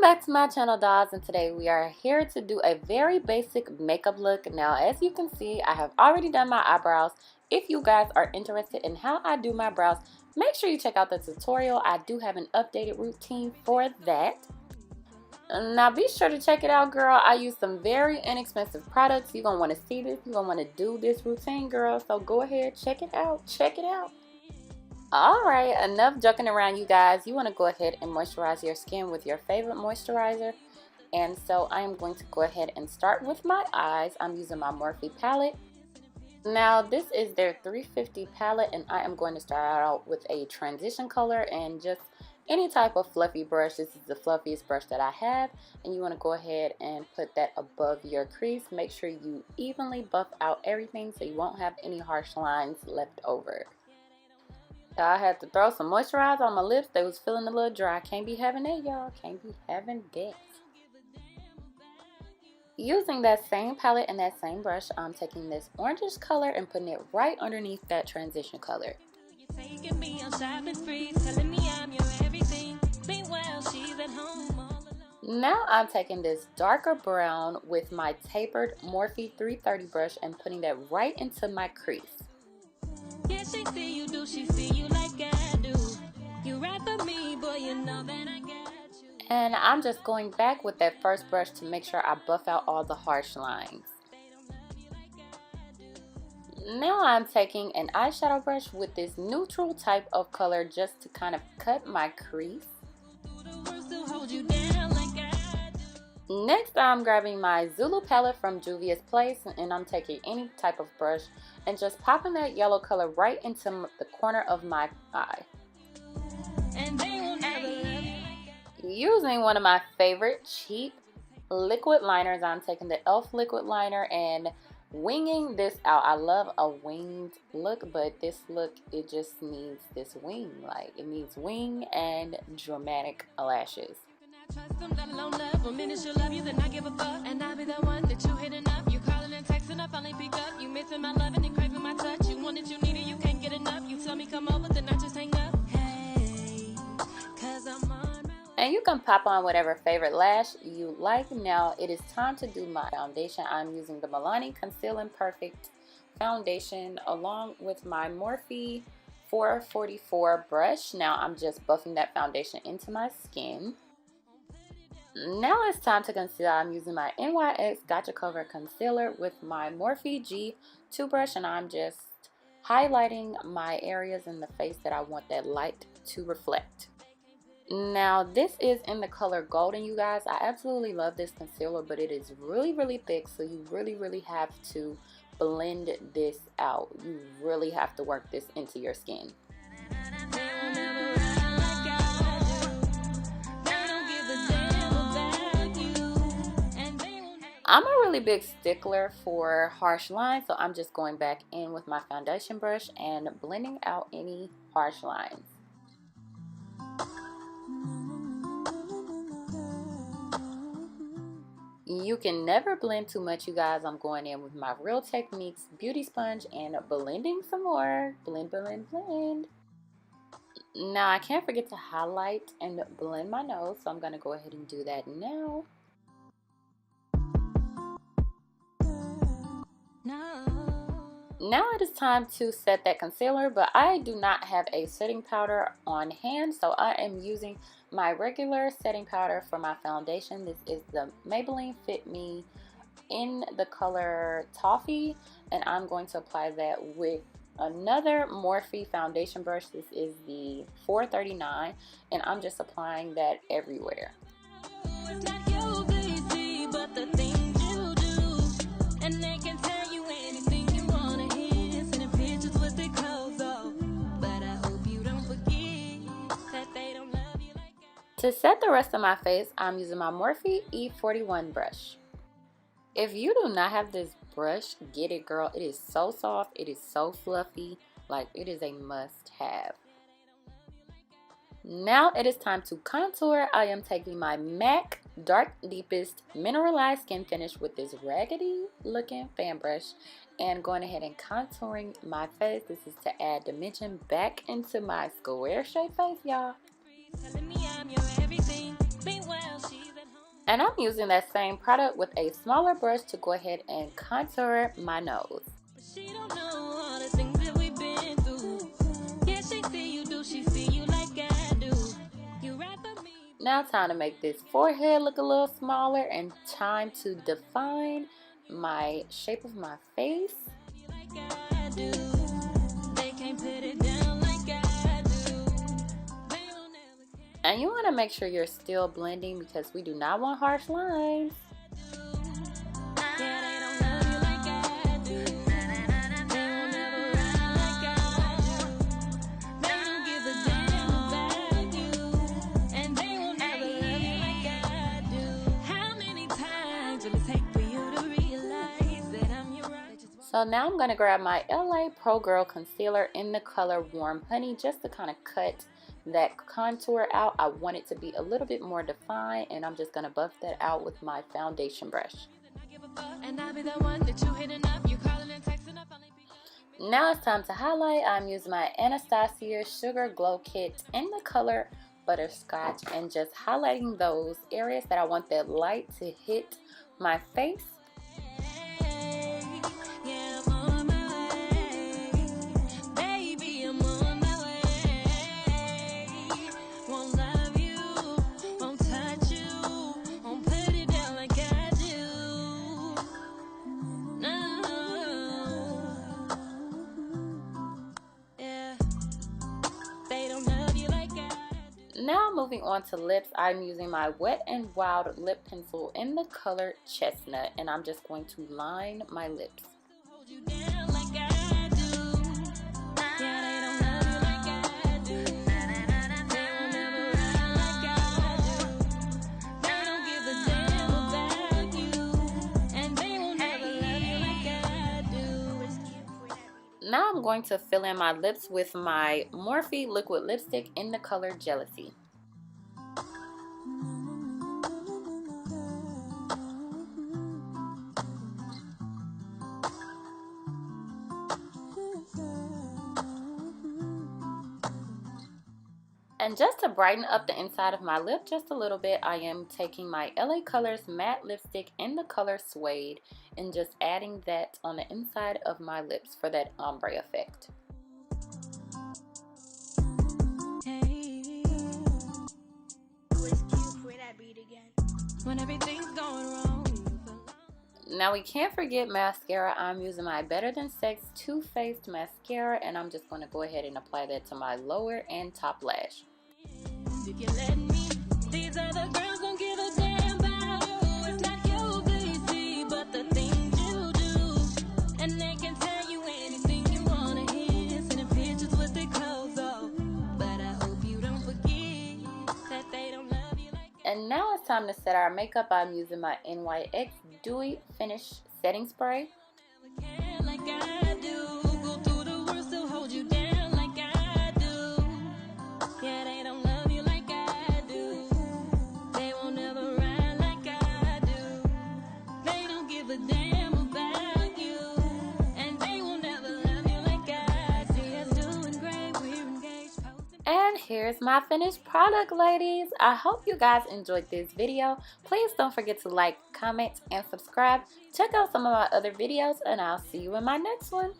Back to my channel, dolls, and today we are here to do a very basic makeup look. Now, as you can see, I have already done my eyebrows. If you guys are interested in how I do my brows, make sure you check out the tutorial. I do have an updated routine for that. Now, be sure to check it out, girl. I use some very inexpensive products. You're going to want to see this. You're going to want to do this routine, girl. So go ahead, check it out. Check it out. Alright, enough joking around, you guys. You want to go ahead and moisturize your skin with your favorite moisturizer. And so I am going to go ahead and start with my eyes. I'm using my Morphe palette. Now this is their 350 palette, and I am going to start out with a transition color and just any type of fluffy brush. This is the fluffiest brush that I have, and you want to go ahead and put that above your crease. Make sure you evenly buff out everything so you won't have any harsh lines left over. I had to throw some moisturizer on my lips. They was feeling a little dry. Can't be having that, y'all. Can't be having that. Using that same palette and that same brush, I'm taking this orangish color and putting it right underneath that transition color. Now I'm taking this darker brown with my tapered Morphe 330 brush and putting that right into my crease. Yeah, she see you do, she see you like I do. You right for me, boy, you know that I got you. And I'm just going back with that first brush to make sure I buff out all the harsh lines. Now I'm taking an eyeshadow brush with this neutral type of color just to kind of cut my crease. Next, I'm grabbing my Zulu palette from Juvia's Place, and I'm taking any type of brush and just popping that yellow color right into the corner of my eye. Using one of my favorite cheap liquid liners, I'm taking the e.l.f. liquid liner and winging this out. I love a winged look, but this look, it just needs this wing. Like, it needs wing and dramatic lashes. And you can pop on whatever favorite lash you like. Now it is time to do my foundation. I'm using the Milani Concealing Perfect foundation along with my Morphe 444 brush. Now I'm just buffing that foundation into my skin. Now it's time to conceal. I'm using my NYX Gotcha Cover Concealer with my Morphe G2 brush, and I'm just highlighting my areas in the face that I want that light to reflect. Now this is in the color Golden, you guys. I absolutely love this concealer, but it is really thick, so you really have to blend this out. You really have to work this into your skin. I'm a really big stickler for harsh lines, so I'm just going back in with my foundation brush and blending out any harsh lines. You can never blend too much, you guys. I'm going in with my Real Techniques beauty sponge and blending some more. Blend. Now I can't forget to highlight and blend my nose, so I'm going to go ahead and do that now. Now it is time to set that concealer, but I do not have a setting powder on hand, so I am using my regular setting powder for my foundation. This is the Maybelline Fit Me in the color Toffee, and I'm going to apply that with another Morphe foundation brush. This is the 439, and I'm just applying that everywhere. To set the rest of my face, I'm using my Morphe E41 brush. If you do not have this brush, get it, girl. It is so soft. It is so fluffy. Like, it is a must-have. Now it is time to contour. I am taking my MAC Dark Deepest Mineralized Skin Finish with this raggedy looking fan brush and going ahead and contouring my face. This is to add dimension back into my square shape face, y'all. Telling me I'm your everything. Meanwhile, she's And I'm using that same product with a smaller brush to go ahead and contour my nose. She don't know all the things that we've been through. Yeah, she see you do, she see you like I do. You right for me. Now time to make this forehead look a little smaller and time to define my shape of my face. And you want to make sure you're still blending because we do not want harsh lines. So now I'm going to grab my LA Pro Girl Concealer in the color Warm Honey just to kind of cut that contour out. I want it to be a little bit more defined, and I'm just going to buff that out with my foundation brush. Now it's time to highlight. I'm using my Anastasia Sugar Glow Kit in the color Butterscotch and just highlighting those areas that I want that light to hit my face. Now moving on to lips, I'm using my Wet n Wild lip pencil in the color Chestnut, and I'm just going to line my lips. Now I'm going to fill in my lips with my Morphe liquid lipstick in the color Jealousy. And just to brighten up the inside of my lip just a little bit, I am taking my LA Colors matte lipstick in the color Suede and just adding that on the inside of my lips for that ombre effect. Now we can't forget mascara. I'm using my Better Than Sex Too Faced mascara, and I'm just going to go ahead and apply that to my lower and top lash. If you let me, these other girls don't give a damn about you. It's not you they see, but the things you do. And they can tell you anything you want to hear. Sending pictures with their clothes off. But I hope you don't forget that they don't love you like that. And now it's time to set our makeup. I'm using my NYX Dewy Finish Setting Spray. And here's my finished product, ladies. I hope you guys enjoyed this video. Please don't forget to like, comment, and subscribe. Check out some of my other videos, and I'll see you in my next one.